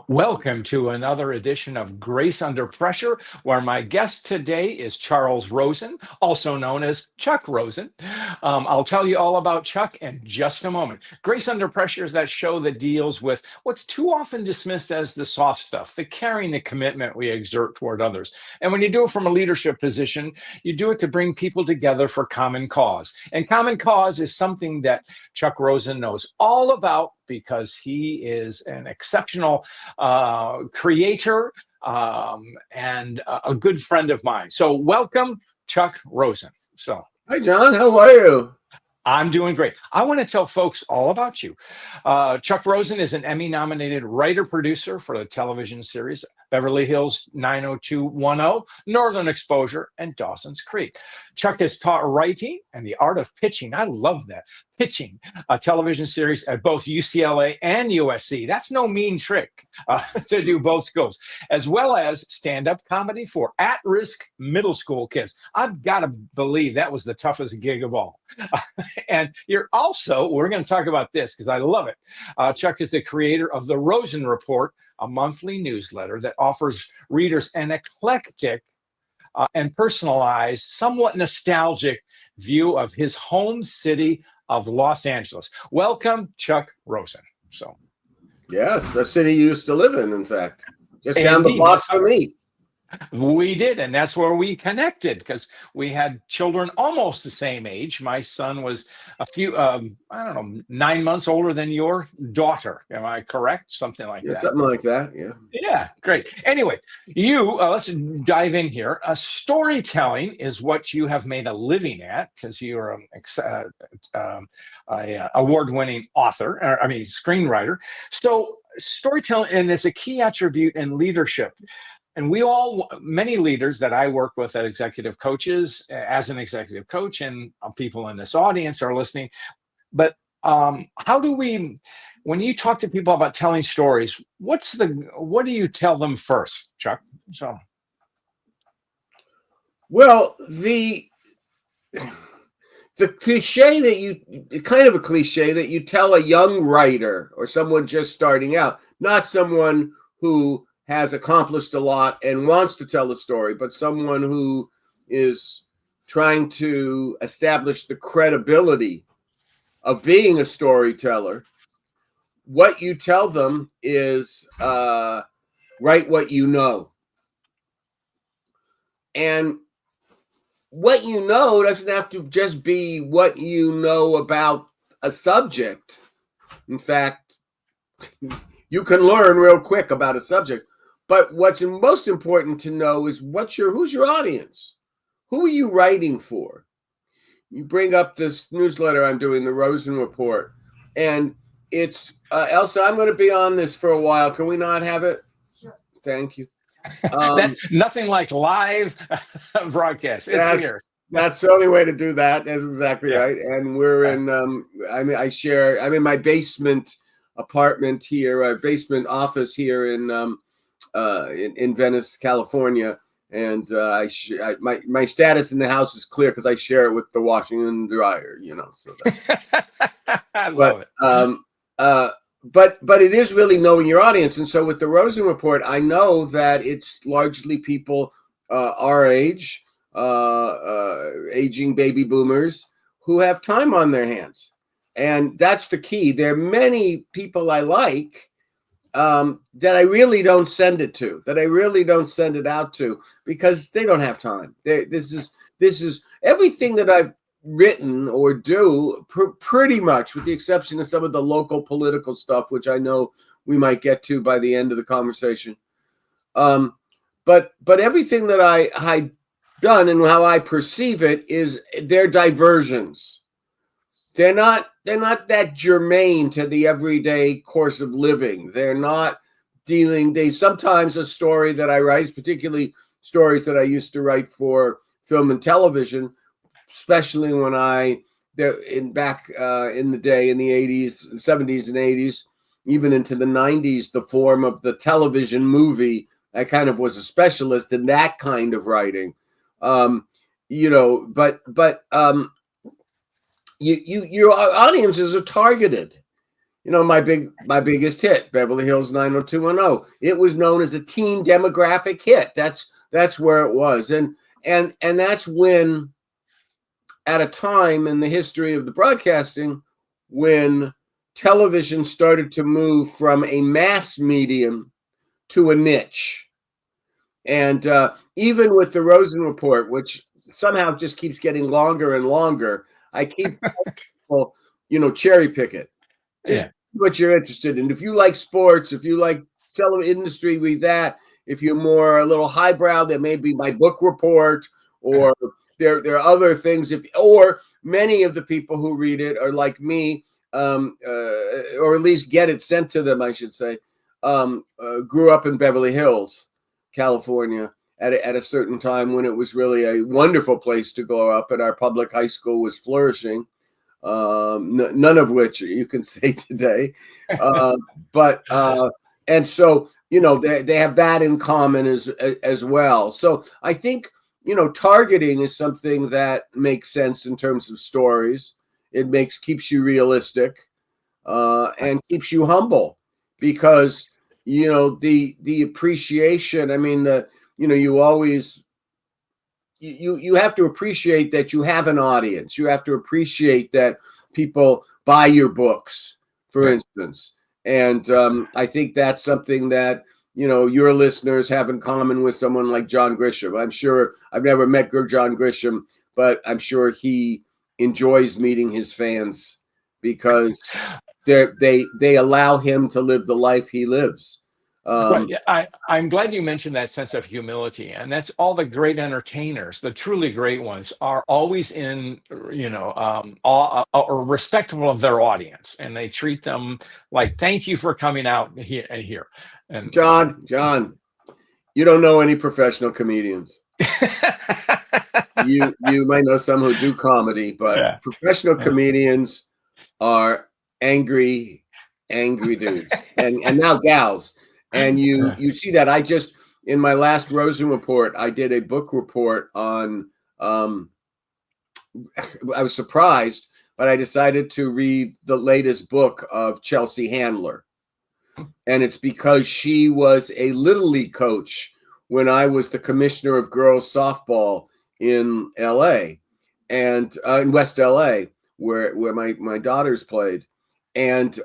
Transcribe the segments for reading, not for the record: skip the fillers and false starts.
Welcome to another edition of Grace Under Pressure, where my guest today is Charles.Rosin, also known as Chuck.Rosin. I'll tell you all about Chuck in just a moment. Grace Under Pressure is that show that deals with what's too often dismissed as the soft stuff, the caring, the commitment we exert toward others. And when you do it from a leadership position, you do it to bring people together for common cause. And common cause is something that Chuck.Rosin knows all about because he is an exceptional creator and a good friend of mine. So welcome, Chuck.Rosin. So, hi, John. How are you? I'm doing great. I want to tell folks all about you. Chuck.Rosin is an Emmy-nominated writer-producer for the television series Beverly Hills 90210, Northern Exposure, and Dawson's Creek. Chuck has taught writing and the art of pitching. I love that. Pitching a television series at both UCLA and USC. That's no mean trick to do both schools, as well as stand-up comedy for at-risk middle school kids. I've got to believe that was the toughest gig of all. And you're also, we're going to talk about this because I love it. Chuck is the creator of the Rosin Report, a monthly newsletter that offers readers an eclectic and personalized, somewhat nostalgic view of his home city of Los Angeles. Welcome, Chuck.Rosin. So, yes, a city you used to live in fact, just down the block from me. We did, and that's where we connected because we had children almost the same age. My son was a few, 9 months older than your daughter. Am I correct? Something like that. Something like that. Yeah. Yeah, great. Anyway, let's dive in here. Storytelling is what you have made a living at because you're an award-winning screenwriter. So storytelling, and it's a key attribute in leadership. And many leaders that I work with at executive coaches, as an executive coach, and people in this audience are listening. But how do we, when you talk to people about telling stories, what do you tell them first, Chuck? So, well, the cliche kind of a cliche that you tell a young writer or someone just starting out, not someone who has accomplished a lot and wants to tell a story, but someone who is trying to establish the credibility of being a storyteller. What you tell them is write what you know. And what you know doesn't have to just be what you know about a subject. In fact, you can learn real quick about a subject. But what's most important to know is who's your audience? Who are you writing for? You bring up this newsletter I'm doing, the Rosin Report, and it's Elsa. I'm going to be on this for a while. Can we not have it? Sure. Thank you. That's nothing like live broadcast. It's here. That's the only way to do that. That's exactly right. And we're in. I'm in my basement apartment here, a basement office here in Venice, California, and my status in the house is clear because I share it with the washing and dryer. So that's. I love it. But it is really knowing your audience, and so with the Rosin Report, I know that it's largely people our age, aging baby boomers who have time on their hands, and that's the key. There are many people I like. That I really don't send it to, that I really don't send it out to because they don't have time. This is everything that I've written or do pretty much, with the exception of some of the local political stuff, which I know we might get to by the end of the conversation. But everything that I done and how I perceive it is they're diversions. They're not that germane to the everyday course of living. They're not sometimes a story that I write, particularly stories that I used to write for film and television, especially when back in the day in the 80s, 70s and 80s, even into the 90s, the form of the television movie, I kind of was a specialist in that kind of writing. Your audiences are targeted. my biggest hit, Beverly Hills 90210. It was known as a teen demographic hit. That's where it was. And that's when, at a time in the history of the broadcasting, when television started to move from a mass medium to a niche. And even with the Rosin Report, which somehow just keeps getting longer and longer, I keep people, cherry pick it. Just what you're interested in. If you like sports, if you like television industry, read that. If you're more a little highbrow, there may be my book report, or there are other things. Or many of the people who read it are like me, or at least get it sent to them, I should say. Grew up in Beverly Hills, California, at a certain time when it was really a wonderful place to grow up, and our public high school was flourishing. None of which you can say today, but and so they have that in common as well. So I think targeting is something that makes sense in terms of stories. It keeps you realistic, and keeps you humble, because the appreciation. I mean, you always. You have to appreciate that you have an audience. You have to appreciate that people buy your books, for instance. And I think that's something that, your listeners have in common with someone like John Grisham. I'm sure I've never met John Grisham, but I'm sure he enjoys meeting his fans, because they allow him to live the life he lives. I'm glad you mentioned that sense of humility, and that's all the great entertainers, the truly great ones, are always in, awe or respectful of their audience, and they treat them like, thank you for coming out here. And John, you don't know any professional comedians. You might know some who do comedy, but professional comedians are angry dudes, and now gals. And you see that. I just, in my last Rosin Report, I did a book report on, I was surprised, but I decided to read the latest book of Chelsea Handler. And it's because she was a Little League coach when I was the commissioner of girls softball in LA, and in West LA, where my daughters played. And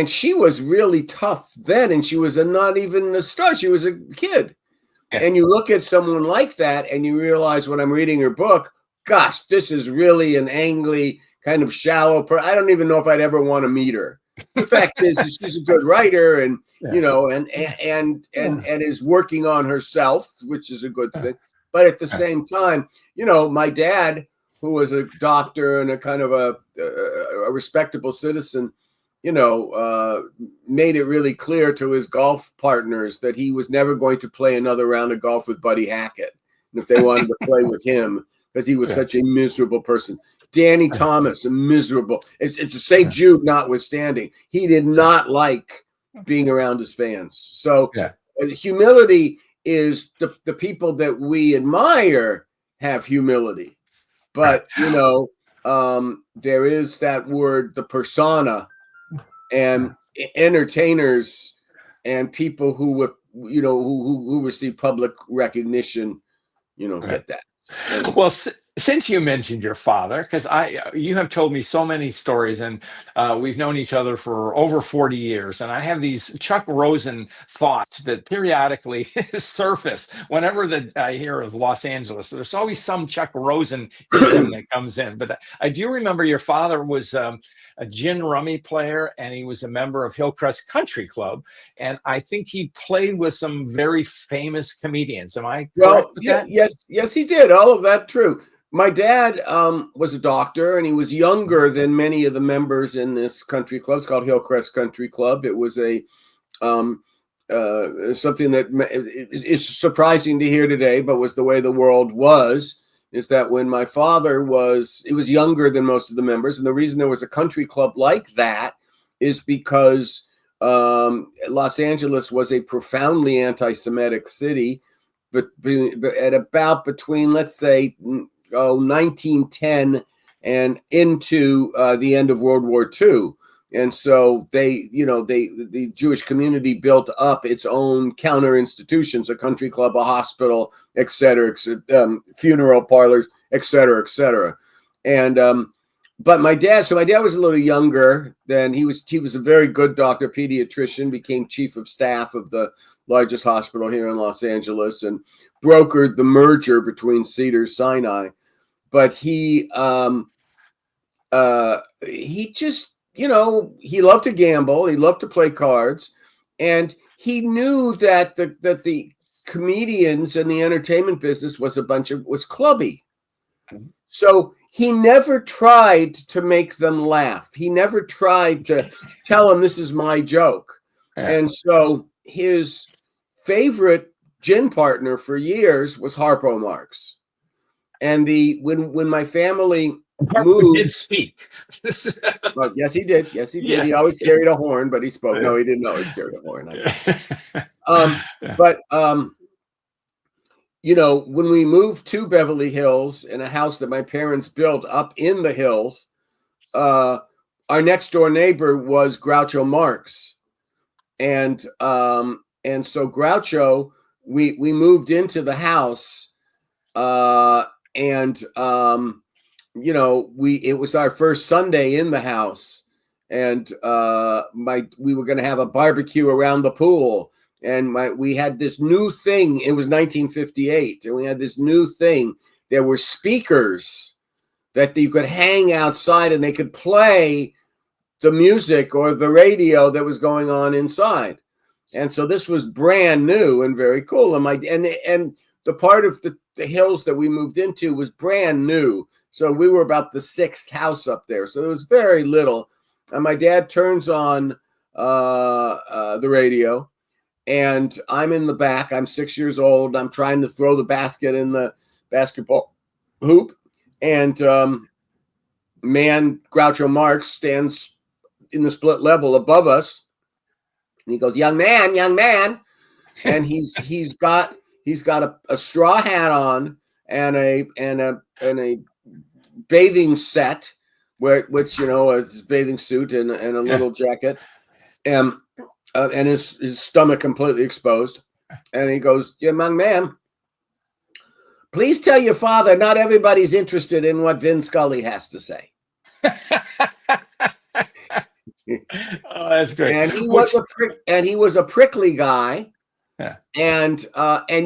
she was really tough then, and she was not even a star. She was a kid. Yeah. And you look at someone like that, and you realize, when I'm reading her book, gosh, this is really an angry, kind of shallow person. I don't even know if I'd ever want to meet her. The fact is, she's a good writer, and and is working on herself, which is a good thing. But at the same time, my dad, who was a doctor and a kind of a respectable citizen, made it really clear to his golf partners that he was never going to play another round of golf with Buddy Hackett, and if they wanted to play with him, because he was such a miserable person. Danny Thomas, a miserable. It's St. Jude notwithstanding, he did not like being around his fans. So humility is the people that we admire have humility, but there is that word, the persona. And entertainers and people who who receive public recognition, get that. Well, since you mentioned your father, because you have told me so many stories, and we've known each other for over 40 years, and I have these Chuck Rosin thoughts that periodically surface whenever I hear of Los Angeles. There's always some Chuck Rosin that comes in. But I do remember your father was a gin rummy player, and he was a member of Hillcrest Country Club, and I think he played with some very famous comedians. Am I correct with that? Yes, he did. All of that true. My dad was a doctor, and he was younger than many of the members in this country club. It's called Hillcrest Country Club. It was a something that is surprising to hear today, but was the way the world was. Is that when my father he was younger than most of the members, and the reason there was a country club like that is because Los Angeles was a profoundly anti-Semitic city, but at about between, let's say, 1910 and into the end of World War II. And so the Jewish community built up its own counter institutions, a country club, a hospital, et cetera, funeral parlors, et cetera, et cetera. And but my dad was a little younger than he was. He was a very good doctor, pediatrician, became chief of staff of the largest hospital here in Los Angeles, and brokered the merger between Cedars-Sinai. But he just, he loved to gamble. He loved to play cards, and he knew that the comedians and the entertainment business was clubby. So he never tried to make them laugh. He never tried to tell them this is my joke. Yeah. And so his favorite gin partner for years was Harpo Marx. And when my family moved, did speak. Well, yes, he did. Yes, he did. Yeah. He always carried a horn, but he spoke. No, he didn't always carry a horn. When we moved to Beverly Hills in a house that my parents built up in the hills, our next door neighbor was Groucho Marx. And so Groucho, we moved into the house, it was our first Sunday in the house, and we were going to have a barbecue around the pool, and we had this new thing. It was 1958, and we had this new thing. There were speakers that you could hang outside, and they could play the music or the radio that was going on inside. And so this was brand new and very cool. And the part of the hills that we moved into was brand new. So we were about the sixth house up there. So there was very little. And my dad turns on the radio, and I'm in the back. I'm 6 years old. I'm trying to throw the basket in the basketball hoop. And Groucho Marx stands in the split level above us. And he goes, young man. And he's got a straw hat on and a bathing set, which his bathing suit and a little jacket, and his stomach completely exposed. And he goes, young man, please tell your father not everybody's interested in what Vin Scully has to say. Oh, that's great. And he was a prickly guy. Yeah. And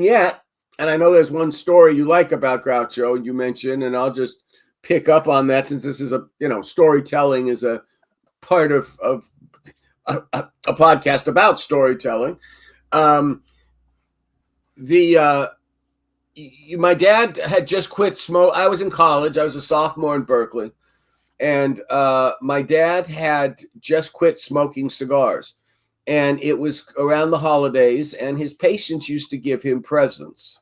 yet, and I know there's one story you like about Groucho you mentioned, and I'll just pick up on that since this is storytelling is a part of a podcast about storytelling. My dad had just quit smoke. I was in college. I was a sophomore in Berkeley. And my dad had just quit smoking cigars, and it was around the holidays, and his patients used to give him presents,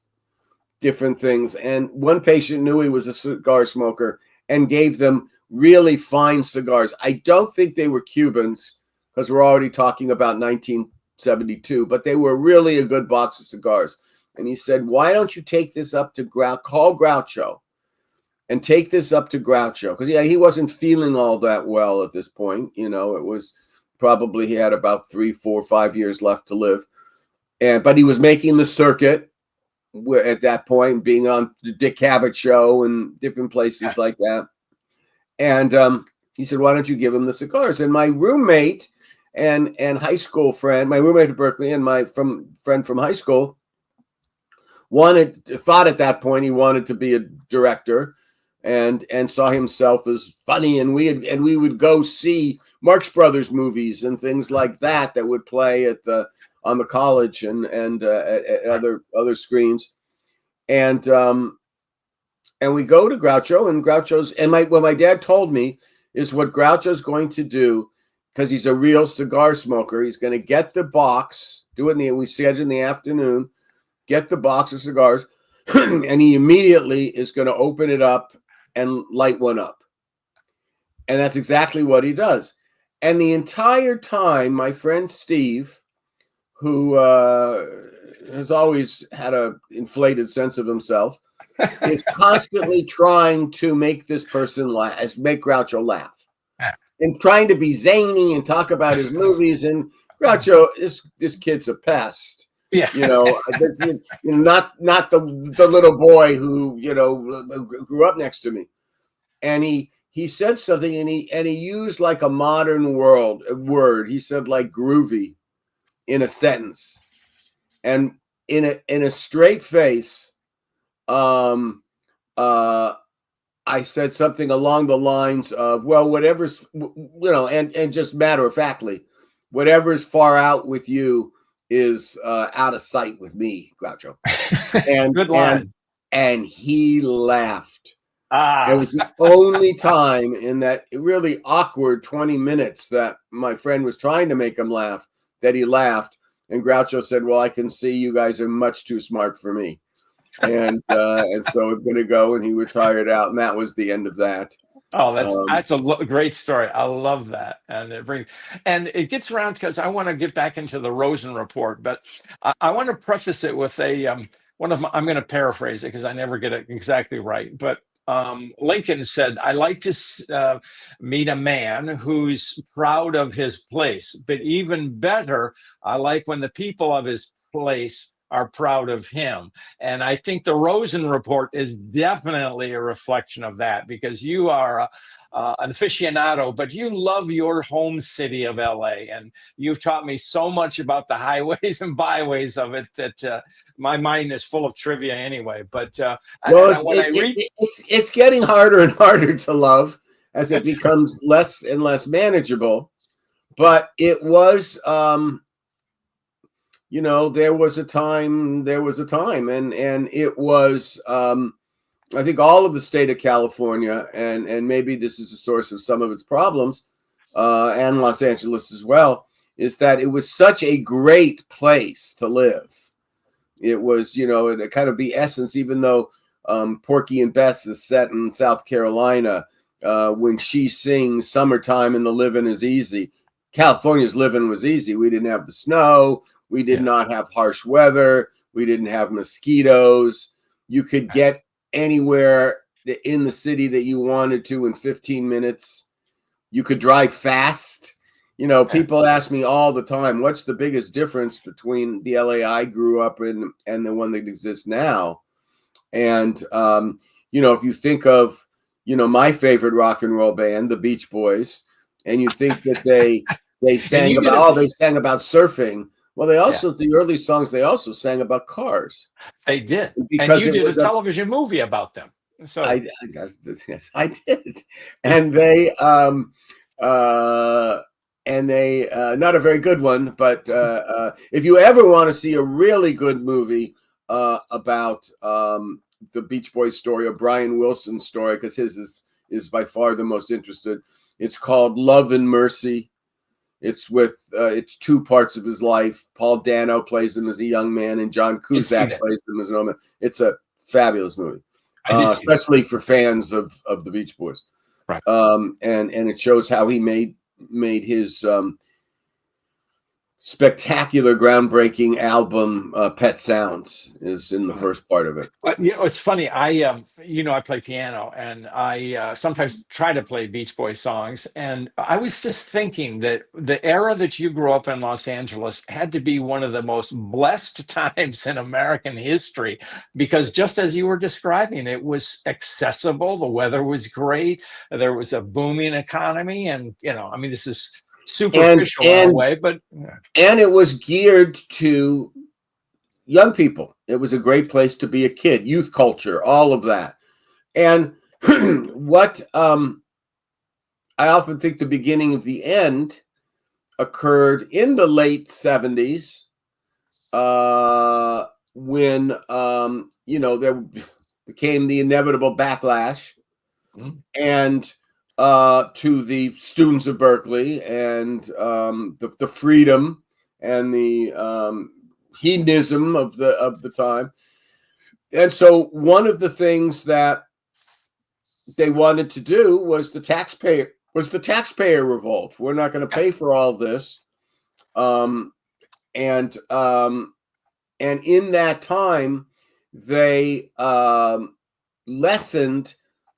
different things. And one patient knew he was a cigar smoker and gave them really fine cigars. I don't think they were Cubans, because we're already talking about 1972, but they were really a good box of cigars. And he said, why don't you take this up to call Groucho and take this up to Groucho? Because he wasn't feeling all that well at this point. It was probably he had about 3, 4, 5 years left to live. But he was making the circuit at that point, being on the Dick Cavett show and different places like that. And he said, why don't you give him the cigars? And my roommate and high school friend, my roommate at Berkeley and my friend from high school, thought at that point he wanted to be a director, and saw himself as funny, and we would go see Marx Brothers movies and things like that would play on the college and at other screens, and we go to Groucho, and what my dad told me is what Groucho's going to do, because he's a real cigar smoker. He's going to get the box, we said in the afternoon, get the box of cigars, and he immediately is going to open it up and light one up. And that's exactly what he does. And the entire time, my friend Steve, who has always had an inflated sense of himself, is constantly trying to make this person laugh, make Groucho laugh. and trying to be zany and talk about his movies. And Groucho, this kid's a pest. Yeah. Not the little boy who grew up next to me. And he said something, and he used like a modern word. He said like groovy in a sentence, and in a straight face. I said something along the lines of, well, whatever's, and just matter of factly, whatever's far out with you is out of sight with me, Groucho. And good line. And he laughed. Ah, It was the only time in that really awkward 20 minutes that my friend was trying to make him laugh that he laughed. And Groucho said, well, I can see you guys are much too smart for me. And so I'm going to go, and he retired out, and that was the end of that. oh, that's a great story. I love that, and it gets around because I want to get back into the Rosin Report, but I want to preface it with I'm going to paraphrase it because I never get it exactly right, but Lincoln said, "I like to meet a man who's proud of his place, but even better, I like when the people of his place are proud of him." And I think the Rosin Report is definitely a reflection of that, because you are an aficionado, but you love your home city of LA. And you've taught me so much about the highways and byways of it that my mind is full of trivia anyway. But it's getting harder and harder to love as it becomes less and less manageable. But it was, there was a time, and it was, I think all of the state of California, and maybe this is a source of some of its problems, and Los Angeles as well, is that it was such a great place to live. It was, it kind of the essence, even though Porky and Bess is set in South Carolina, when she sings "Summertime and the Living is Easy," California's living was easy. We didn't have the snow. We did not have harsh weather. We didn't have mosquitoes. You could get anywhere in the city that you wanted to in 15 minutes. You could drive fast. People ask me all the time, what's the biggest difference between the LA I grew up in and the one that exists now? And, if you think of, my favorite rock and roll band, the Beach Boys, and you think that they sang about surfing. Well, they also, the early songs, they also sang about cars. They did. Because and you did a television movie about them. So I did. And they, not a very good one, but if you ever want to see a really good movie about the Beach Boys story, or Brian Wilson's story, because his is by far the most interested, it's called Love and Mercy. It's with it's two parts of his life. Paul Dano plays him as a young man, and John Cusack plays him as an old man. It's a fabulous movie, especially for fans of the Beach Boys. Right. And it shows how he made his spectacular, groundbreaking album, Pet Sounds, is in the first part of it. But it's funny. I play piano, and I sometimes try to play Beach Boys songs. And I was just thinking that the era that you grew up in Los Angeles had to be one of the most blessed times in American history, because just as you were describing, it was accessible. The weather was great. There was a booming economy, and this is superficial in a way, but and it was geared to young people. It was a great place to be a kid, youth culture, all of that. And what I often think the beginning of the end occurred in the late 70s, when there became the inevitable backlash, and to the students of Berkeley, and the freedom and the hedonism of the time. And so one of the things that they wanted to do was the taxpayer revolt. We're not going to pay for all this. And in that time, they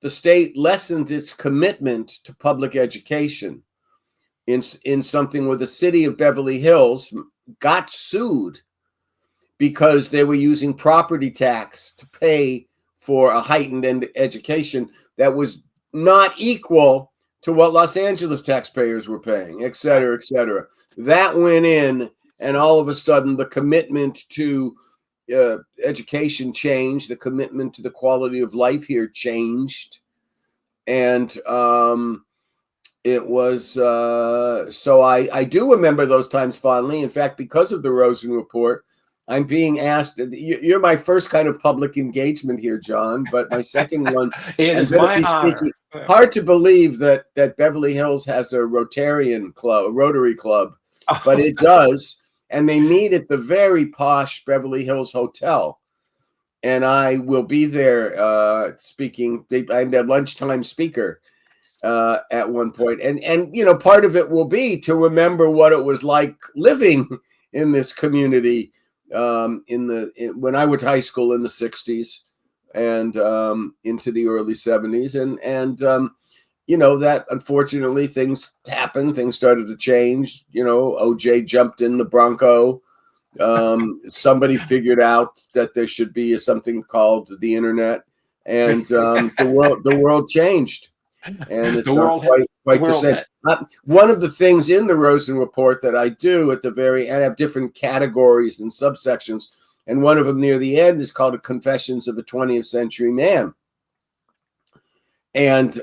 the state lessened its commitment to public education. in something where the city of Beverly Hills got sued because they were using property tax to pay for a heightened education that was not equal to what Los Angeles taxpayers were paying, et cetera, et cetera. That went in, and all of a sudden the commitment to education changed, the commitment to the quality of life here changed. And it was, so I do remember those times fondly. In fact, because of the Rosin Report, I'm being asked, you're my first kind of public engagement here, John, but my second one, it is my honor. Hard to believe that Beverly Hills has a Rotarian club, a Rotary Club, but it does. And they meet at the very posh Beverly Hills Hotel. And I will be there speaking. I'm the lunchtime speaker at one point. And you know, part of it will be to remember what it was like living in this community when I went to high school in the 60s and into the early 70s. And you know, that unfortunately things happened. Things started to change. You know, OJ jumped in the Bronco. Somebody figured out that there should be something called the internet, and the world changed. And it's not quite the same. One of the things in the Rosin Report that I do at the very end, I have different categories and subsections, and one of them near the end is called Confessions of a 20th Century Man. And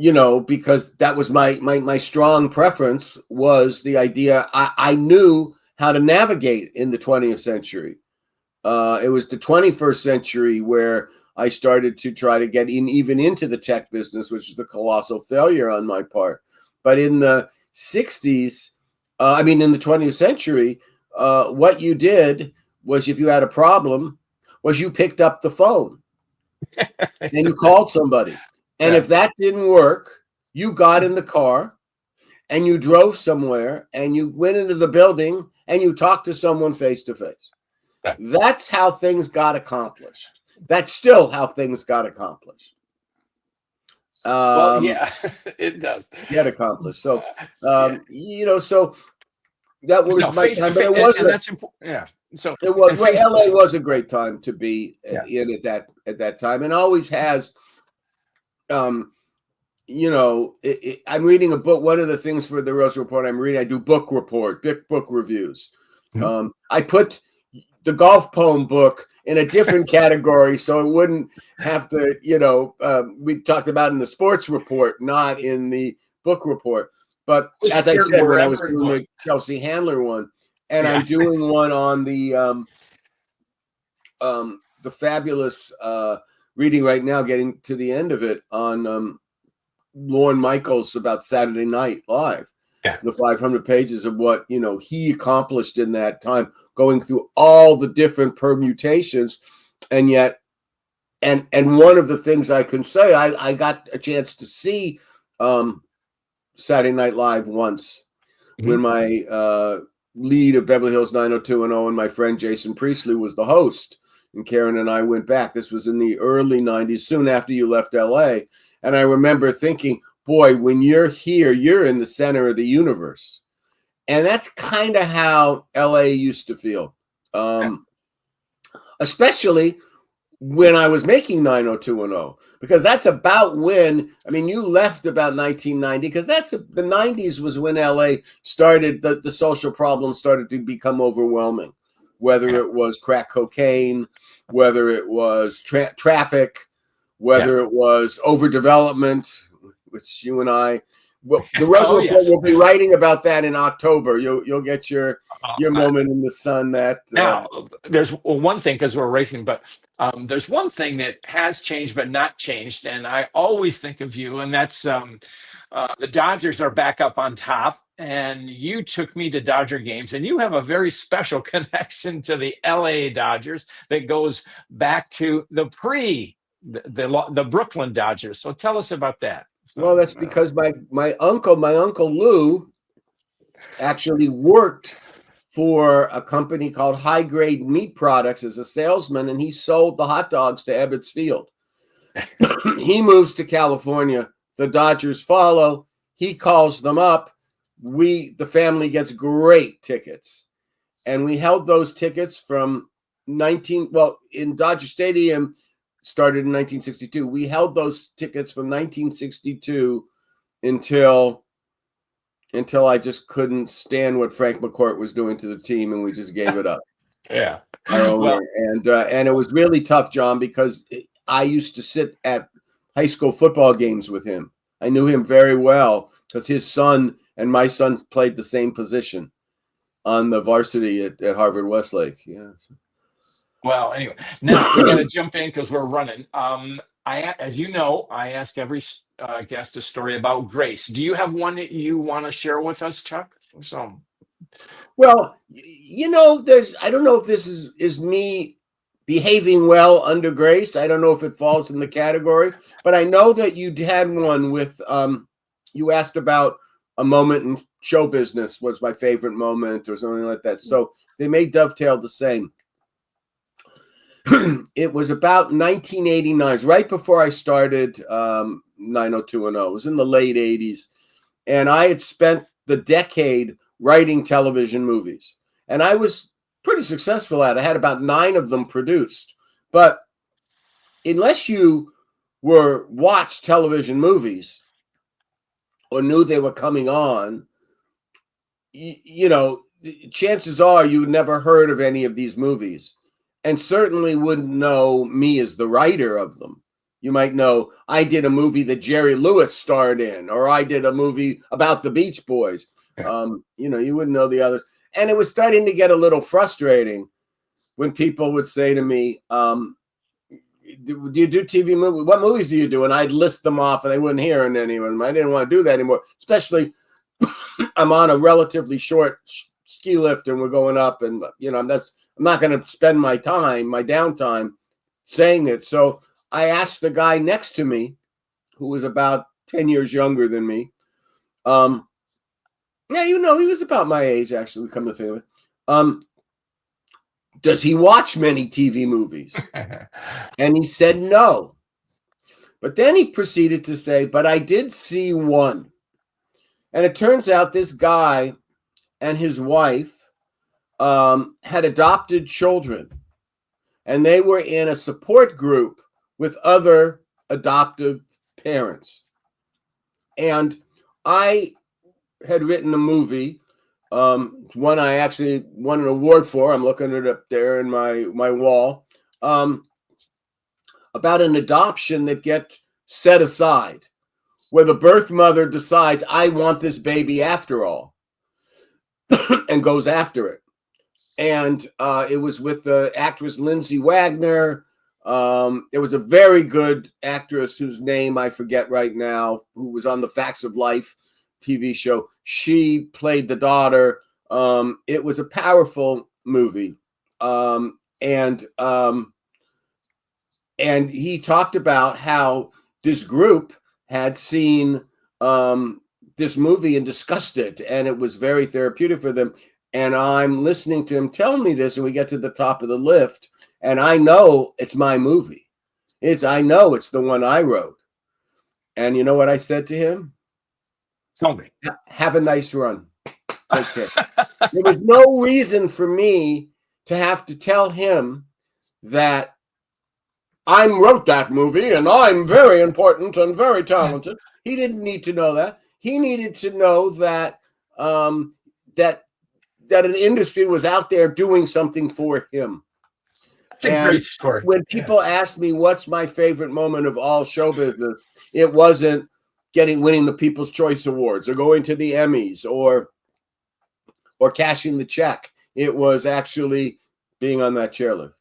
you know, because that was my strong preference, was the idea I knew how to navigate in the 20th century. It was the 21st century where I started to try to get even into the tech business, which was a colossal failure on my part. But in the 60s, in the 20th century, what you did was, if you had a problem, was you picked up the phone and you called somebody. And if that didn't work, you got in the car and you drove somewhere and you went into the building and you talked to someone face to face. That's how things got accomplished. That's still how things got accomplished. Well, yeah, it does get accomplished. So, you know, so that was my time, but it wasn't. That's important. Yeah. So it was. Well, LA was a great time to be in at that time, and always has. You know, I'm reading a book. One of the things for the Rosin Report I'm reading, I do book reviews. Mm-hmm. I put the golf poem book in a different category, so it wouldn't have to, you know, we talked about in the sports report, not in the book report. But as I said, when I was doing the Chelsea Handler one, and I'm doing one on the fabulous reading right now, getting to the end of it, on Lorne Michaels about Saturday Night Live. The 500 pages of what, you know, he accomplished in that time, going through all the different permutations. And yet, and one of the things I can say, I got a chance to see Saturday Night Live once when my lead of Beverly Hills 90210 and my friend Jason Priestley was the host. And Karen and I went back. This was in the early 90s, soon after you left LA. And I remember thinking, boy, when you're here, you're in the center of the universe. And that's kind of how LA used to feel. Especially when I was making 90210, because that's about when, I mean, you left about 1990, because that's the 90s was when LA started, the social problems started to become overwhelming, whether it was crack cocaine, whether it was traffic, whether it was overdevelopment, which you and I, well, the Rosin Report will be writing about that in October. You'll get your moment in the sun. That now there's one thing, because we're racing, but there's one thing that has changed but not changed, and I always think of you, and that's the Dodgers are back up on top, and you took me to Dodger games, and you have a very special connection to the LA Dodgers that goes back to the the Brooklyn Dodgers. So tell us about that. So, well, that's because my uncle Lou actually worked for a company called High Grade Meat Products as a salesman, and he sold the hot dogs to Ebbets Field. He moves to California. The Dodgers follow. he calls them up. The family gets great tickets. And we held those tickets from in Dodger Stadium started in 1962. We held those tickets from 1962 until I just couldn't stand what Frank McCourt was doing to the team, and we just gave it up. Yeah. Well, and it was really tough, John, because I used to sit at high school football games with him. I knew him very well because his son and my son played the same position on the varsity at Harvard Westlake. Yeah. Well, anyway, now we got to jump in because we're running. As you know, I ask every guest a story about grace. Do you have one that you want to share with us, Chuck? So, well, I don't know if this is me behaving well under grace. I don't know if it falls in the category, but I know that you had one with. You asked about a moment in show business was my favorite moment or something like that. So they may dovetail the same. It was about 1989, right before I started 90210. It was in the late 80s. And I had spent the decade writing television movies. And I was pretty successful at it. I had about 9 of them produced. But unless you watched television movies or knew they were coming on, chances are you never heard of any of these movies. And certainly wouldn't know me as the writer of them. You might know I did a movie that Jerry Lewis starred in, or I did a movie about the Beach Boys. You wouldn't know the others. And it was starting to get a little frustrating when people would say to me, do you do TV movies? What movies do you do? And I'd list them off and they wouldn't hear any of them. I didn't want to do that anymore, especially I'm on a relatively short ski lift and we're going up and, I'm not going to spend my downtime saying it. So I asked the guy next to me, who was about 10 years younger than me. He was about my age, actually, come to think of it. Does he watch many TV movies? And he said no. But then he proceeded to say, but I did see one. And it turns out this guy and his wife had adopted children, and they were in a support group with other adoptive parents. And I had written a movie, one I actually won an award for. I'm looking at it up there in my wall, about an adoption that gets set aside, where the birth mother decides, I want this baby after all, and goes after it. And it was with the actress Lindsay Wagner. It was a very good actress whose name I forget right now, who was on the Facts of Life TV show. She played the daughter. It was a powerful movie. And he talked about how this group had seen this movie and discussed it, and it was very therapeutic for them. And I'm listening to him tell me this, and we get to the top of the lift, and I know it's my movie. I know it's the one I wrote. And you know what I said to him? Tell me. Have a nice run. Take care. There was no reason for me to have to tell him that I wrote that movie and I'm very important and very talented. He didn't need to know that. He needed to know that that an industry was out there doing something for him. That's a great story. When people ask me what's my favorite moment of all show business, it wasn't winning the People's Choice Awards or going to the Emmys or cashing the check. It was actually being on that chairlift.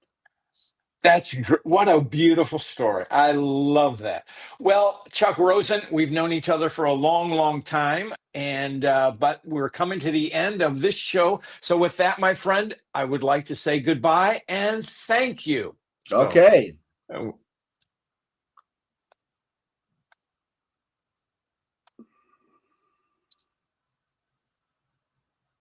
What a beautiful story. I love that. Well, Chuck Rosin, we've known each other for a long, long time, and but we're coming to the end of this show. So with that, my friend, I would like to say goodbye and thank you. Okay.